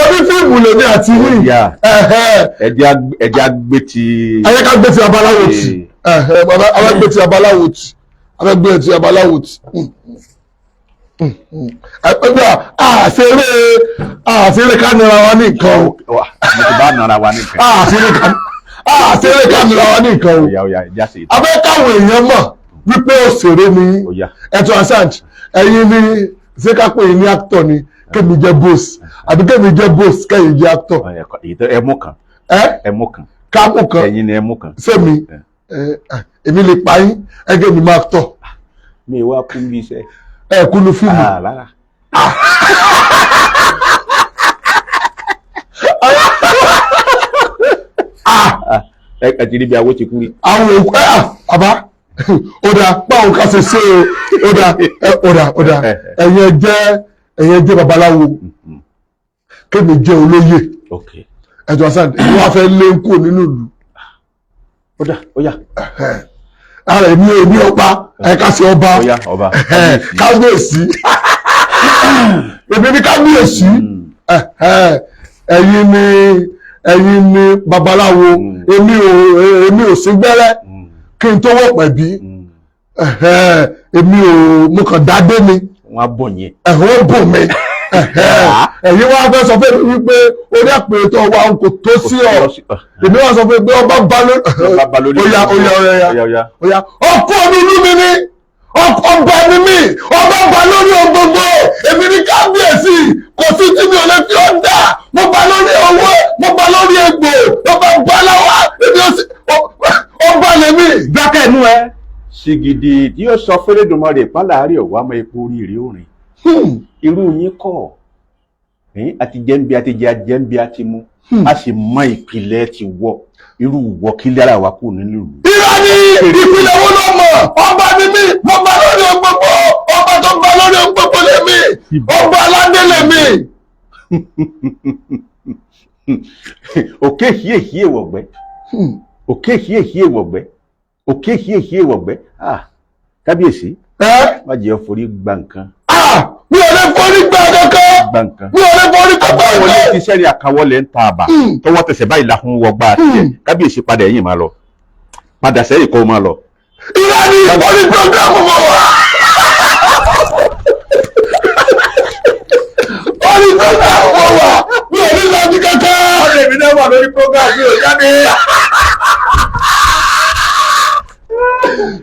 onífíìmù lèmi àti yìí ẹ̀dí agbé ti. ayẹ́ká gbé ti abaláwo tì alágbé ti abaláwo tì alágbé ti abaláwo tì. àṣeré ká nira wa ní nǹkan o. mo ti bá nara wa ní nǹkan. àṣeré ká nira wa ní nǹkan o. abẹ́ káwọn èèyàn mọ̀ wípé òṣèré ni ẹ̀tọ́ asant ẹ̀yin ni ṣé ká pè é ní actor ni kémi jẹ́ boss àbí kémi jẹ́ boss kẹ́yìn jẹ́ actor. ẹmú kan. ẹmú kan. kámú kan ẹ̀yin ni ẹmú kan. sẹ́mi èmi lè pa yín ẹgẹ́ mi máa actor. mi wá kún bí iṣẹ́. ẹ kúnú fíìmù. lára. ẹ ti rí bí awó ti kú rí. àwọn òkú àbá ọ̀dà báwo ká ṣe ṣe o ọ̀dà ẹ̀yẹ jẹ́ babaláwo kémi jẹ́ olóyè ẹ̀jọ̀ àṣà èyí wá fẹ́ lé kúrò nínú ìlú. ọ̀dà ara èmi ọba ẹ̀ka sí ọba kábíyèsí èmi ní kábíyèsí ẹ̀yin ni babaláwo èmi ò sí gbẹ́rẹ́ kí n tó wọ̀pẹ̀ bí èmi ò mo kàn dádé ni wọ́n bọ̀ yẹn wọ́n bò mí ẹ̀yin wá fẹ́ sọ fún mi wípé orí àpèrè tó wa kò tó sí ọ èmi wá sọ fún mi pé ọba bá lórí oya ọkọ mi inú mi ni ọba ni mí ọba bá lórí ọgbọgbọ èmi ní kábíyèsí kò sí tí mi ò lè fi ọ̀dà mo bá lórí owó mo bá lórí egbò ọba bá láwa èmi ò sí ọba lèmi. dákẹ́ inú ẹ ṣìgìdì tí yóò sọ fẹ́lẹ́dùnmọ́ rẹ̀ pálárì ọ̀wá mọ epo oríire òrìn irú yín kọ́ àti jẹ́ǹbi àti jẹ́ǹbi àti mú a sì mọ ìpìlẹ̀ ti wọ irú wọ kí lára wa kù nínú ìlú. irọ́ ni ìpìlẹ̀ wo ló mọ̀ ọba ni mí mo bá lórí ọgbọ́gbọ́ ọba tó bá lórí ọgbọ́gbọ́ lèmi ọba aládé lèmi. òkè híèhíè wọ̀gbẹ́ òkè híèhíè wọ̀gbẹ́ òkè híèhíè wọ̀gbẹ́ kábíyèsí má jẹ́ forí gba nǹkan. mi ò lè forí gba kankan mi ò lè forí gba kankan. àwọn ilé iṣẹ́ rí àkàwọ́lẹ̀ ń ta àbà tọwọ́ tẹsẹ̀ báyìí la fún wọgbà àtijọ́ kábíyèsí padà ẹ̀yìn máa lọ padà sẹ́yìn kó máa lọ. ìyá ni orí programu mọ̀ wá. orí programu mọ̀ wá mi ò ní lọ́ọ̀dì kankan. ọ̀rẹ́ mi náà wà lórí programu mi ò jáde.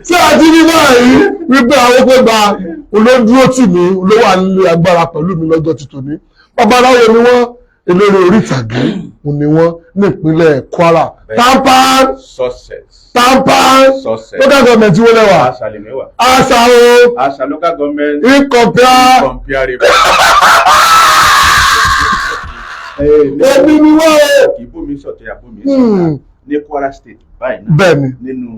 tí a ti ní báyìí wípé àwọn pé gba olódúró tì mí ló wà nílé agbára pẹ̀lú mi lọ́jọ́ ti tòní babaláwo ni wọ́n eléré orí ìtàgé ni wọ́n nípínlẹ̀ Kwara Tampan local government wo lẹ́wà àṣà o àṣà local government incomparable èmi ni wọ́n o. kì í bómi sọ̀tẹ̀ àbómi sọ̀tẹ̀ ní Kwara State báyìí nínú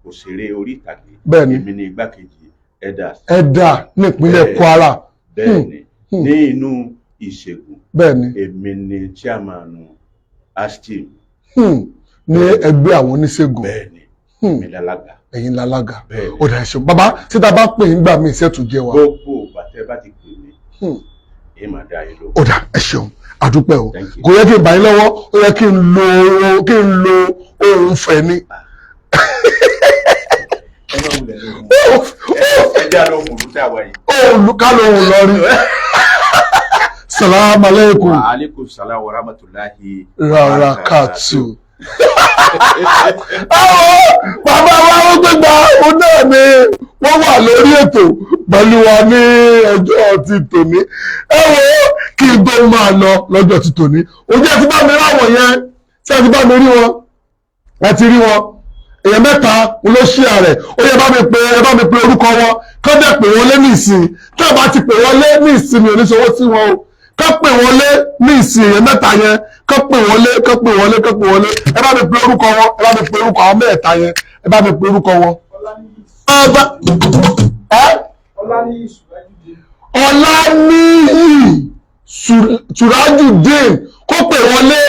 òṣèré orí ìtàgé èmi ni igbákejì ẹ̀dà nípínlẹ̀ Kwara bẹ́ẹ̀ni ní inú ìṣègùn bẹ́ẹ̀ni èmi ni chairman ASTEAM ní ẹgbẹ́ àwọn oníṣègùn bẹ́ẹ̀ni èmi lálága ẹ̀yin lálága ó dà ẹ̀ṣọ́ bàbá tí ta bá pè ń gbà mí ìṣẹ́tù jẹ́ wa gbogbo bàtẹ́ bá ti pè mí èyí máa dá yín lọ. ó dà ẹ̀ṣọ́ àdúpẹ́ o kò yẹ kí n bá yín lọ́wọ́ ó yẹ kí n lo ohun fẹ́ ni. Olùkà lóhùn lọ rí. Salamu alaikum. Wa alaikum salam wa rahmatullahi barakatuh. Bàbá wa ó gbégbá òun náà ni wọ́n wà lórí ètò pẹ̀lú wa ní ọjọ́ ti tòní. Ẹ wo kí n tó máa lọ lọ́jọ́ ti tòní. Ojú ẹ ti bá mi ráwọ̀ yẹn, tí ẹ ti bá mi rí wọn, ẹ ti rí wọn. Èèyàn mẹ́ta ló ṣí ààrẹ ó yẹ bá mi pe orúkọ wọn kán dẹ̀ pè wọ́n lé ní ìsìn tí wọ́n bá ti pè wọ́n lé ní ìsìn mi ò ní sanwó sí wọn o kán pè wọ́n lé ní ìsìn èèyàn mẹ́ta yẹn kán pè wọ́n lé ẹ bá mi pe orúkọ wọn ẹ bá mi pe orúkọ àwọn mẹ́ta yẹn ẹ bá mi pe orúkọ wọn. Ọláníyì Surajudeen kó pè wọ́n lé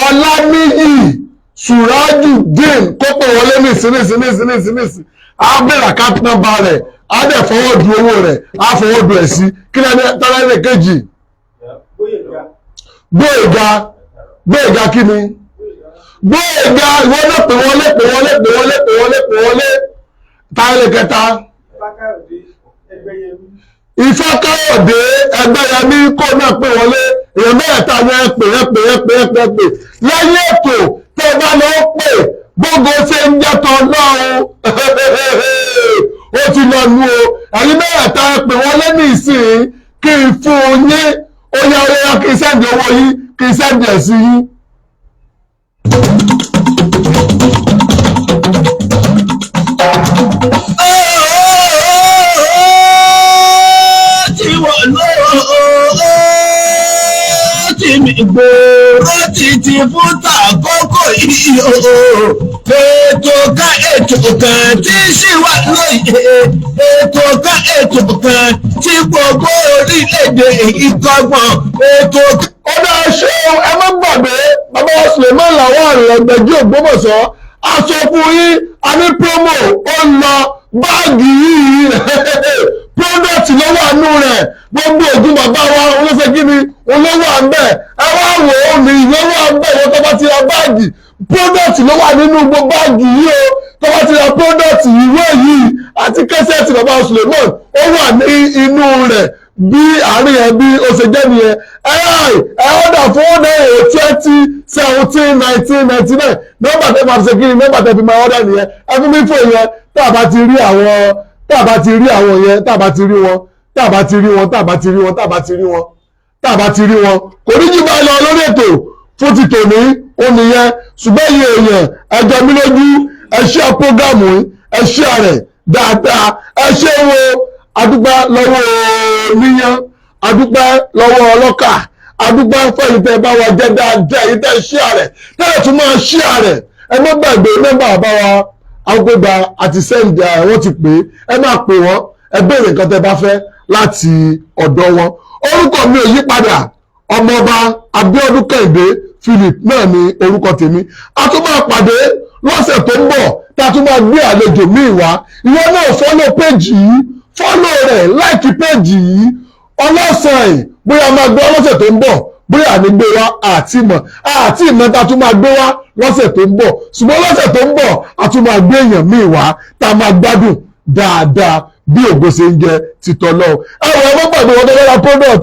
Ọláníyì Surajudeen kó pè wọlé nísìnyìí á bẹ̀rẹ̀ àkáǹtì nọ́mbà rẹ̀ á dẹ̀ fọwọ́ du owó rẹ̀ á fọwọ́ du ẹ̀ sí kí ni tọ́lá ní kejì Gbóyèga kí ni Gbóyèga ìwọ náà pè wọlé táyé kẹta Ìfákáyọ̀dé Ẹgbẹ́yẹmí kó náà pè wọlé èèyàn mẹ́ta yẹn pè lẹ́yìn ètò tẹ́ bá lọ pè gbogbo ṣe ń jẹ́tọ̀ lọ́run ó ti lọ nu o ẹ̀yin mẹ́ta pè wọlé ní ìsìn kí n fún yín ó yá kí n sẹ́ndì owó yín kí n sẹ́ndì ẹ̀ sí yín. Ìgboro ti fún tàkókò yìí o ètò kan tí sì wà lóye ètò kan tí gbogbo orílẹ̀-èdè ìkọgbọ̀n ètò. ó dá ṣé ẹ má gbàgbé bàbá Suleiman Lawal Ẹgbẹ̀jí Ògbómọ̀ṣọ́ aṣọ fún yín a ní promo ó ń lọ báàgì yìí product ló wà nù rẹ̀ gbogbo ògùn bàbá wa olóṣè kíni olówó àmbẹ̀ ẹ wá wò ó ní ìlówó àmbẹ̀ ìwọ tó bá ti ra báàgì product ló wà nínú gbogbo báàgì yìí o tó bá ti ra product ìwé yìí àti kẹsẹ̀tì bàbá Suleiman ó wà ní inú rẹ̀ bí àárín ẹ bí ó ṣe jẹ́ nìyẹn ẹ ọ̀dà fún ọ̀dà 2017-1999 nọ́mbà tẹ́ máa fi ṣe kíni nọ́mbà tẹ́ fi máa ọ̀dà nìyẹn ẹ fún mi fún ìyẹn tá a bá ti rí àwọn yẹn tá a bá ti rí wọn kò ní jù bá lọ lórí ètò fún ti tòní ó nìyẹn ṣùgbọ́n iye èèyàn ẹjọ́ mi lójú ẹ share prógámù ẹ share rẹ̀ dáadáa ẹ ṣé wo adúpẹ́ lọ́wọ́ níyàn adúpẹ́ lọ́wọ́ ọlọ́kà adúpẹ́ fẹ́yìn tẹ́ bá wa jẹ́ dáadáa èyí tẹ́ share rẹ̀ tẹ́lẹ̀ tún máa share rẹ̀ ẹ má gbàgbé nọ́mbà bá wa agbógba àti sẹ́ǹdì wọ́n ti pè é ẹ máa pè wọ́n ẹ béèrè nǹkan tẹ́ bá fẹ́ láti ọ̀dọ̀ wọn orúkọ mi ò yí padà ọmọọba Abíọ́dún Kẹ́hìndé Philip náà ni orúkọ tèmi a tún máa pàdé lọ́sẹ̀ tó ń bọ̀ tá a tún máa gbé àlejò míì wá ìwọ náà fọ́lọ̀ péjì yìí fọ́lọ̀ rẹ̀ láìkí péjì yìí ọlọ́sàn-án bóyá máa gbé ọlọ́sẹ̀ tó ń bọ̀ bóyá àní gbé wá àti ìmọ̀ tá a tún máa gbé wá lọ́sẹ̀ tó ń bọ̀ ṣùgbọ́n lọ́sẹ̀ tó ń bọ̀ a tún máa gbé èèyàn míì wá tá a máa gbádùn dáadáa bí ògo ṣe ń jẹ títọ́ lọ́wọ́ ẹ̀wọ̀n ẹ̀wọ̀n gbàgbé wọn tẹ́lẹ̀ product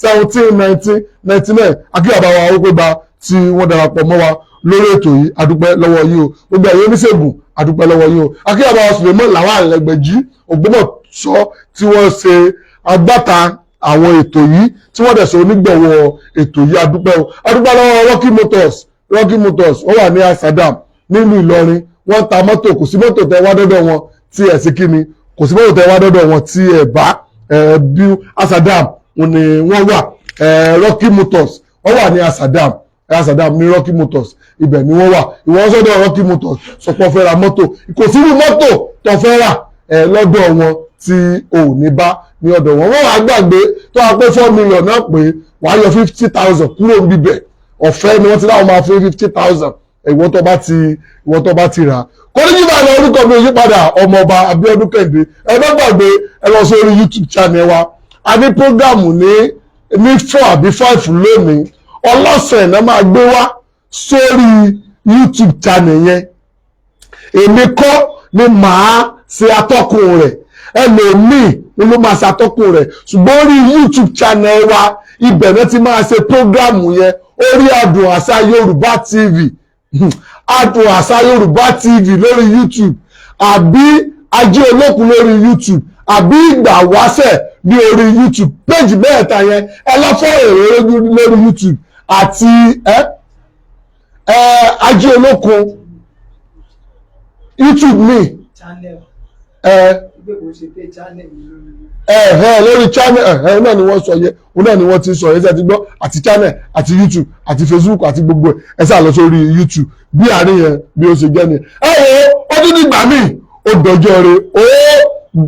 2017-1999 akíyàbá wa ó gbégbá tí wọ́n darapọ̀ mọ́ wa lórí ètò yìí adúpẹ́ lọ́wọ́ yìí o gbogbo ẹ̀yọ́ oníṣègùn adúpẹ́ lọ́wọ́ yìí o akíyàbá wa Suleiman Lawal Ẹgbẹ̀jí Ògbómọ̀ṣọ́ tí wọ́n ṣe agbáta àwọn ètò yìí tí wọ́n dẹ̀ ṣe onígbọ̀wọ́ ètò yìí adúpẹ́ lọ́wọ́ Rocky Motors wọ́n wà ní Asadam nílùú Ìlọrin wọ́n ta mọ́tò kò sí mọ́tò tẹ́ wá dọ́dọ̀ wọn tí ẹ̀ sí kíni kò sí mọ́tò tẹ́ wá dọ́dọ̀ wọn tí ẹ̀ bá bí Asadam ni wọ́n wà Rocky Motors wọ́n wà ní Asadam ní Rocky Motors ibẹ̀ ni wọ́n wà ìwọ́n sọ́dọ̀ Rocky Motors sọpọ̀ fẹ́ ra mọ́tò kò sí irú mọ́tò tó fẹ́ rà lọ́dọ̀ wọn tí ò ní bá ní ọ̀dọ̀ wọn wọ́n wá gbàgbé tó wá pé 4 million náà pé wàá yọ 50,000 kúrò níbẹ̀ ọ̀fẹ́ ni wọ́n ti láwọn máa fún 50,000 ìwọ́n tó bá ti rà kò ní jíba lọ orúkọ mi yípadà ọmọọba Abíọ́dún Kẹ́hìndé ẹ má gbàgbé ẹ lọ sórí YouTube channel wa a ní prógámù ní 4 àbí 5 lónìí ọlọ́sẹ̀ náà máa gbé wá sórí YouTube channel yẹn èmi kọ́ ni màá ṣe atọ́kùn rẹ̀ ẹlòmíì ni ló máa ṣe atọ́kùn rẹ̀ ṣùgbọ́n orí YouTube channel wa ibẹ̀ náà ti máa ṣe prógámù yẹn orí Adùn Àṣà Yorùbá TV Adùn Àṣà Yorùbá TV lórí YouTube àbí Ajé Olókun lórí YouTube àbí Ìgbà Wáṣẹ̀ ní orí YouTube péjì mẹ́ẹ̀ta yẹn ẹ lọ fọ́ èrè lórí YouTube àti Ajé Olókun YouTube mi lórí channel náà ni wọ́n sọ yẹ òun náà ni wọ́n ti sọ yẹ ṣe ti gbọ́ àti channel àti YouTube àti Facebook àti gbogbo ẹ sá lọ sórí YouTube bí àárín yẹn bí ó ṣe jẹ́ ni ẹ wo ọdún nígbà míì ó dọjọ́ rẹ̀ ó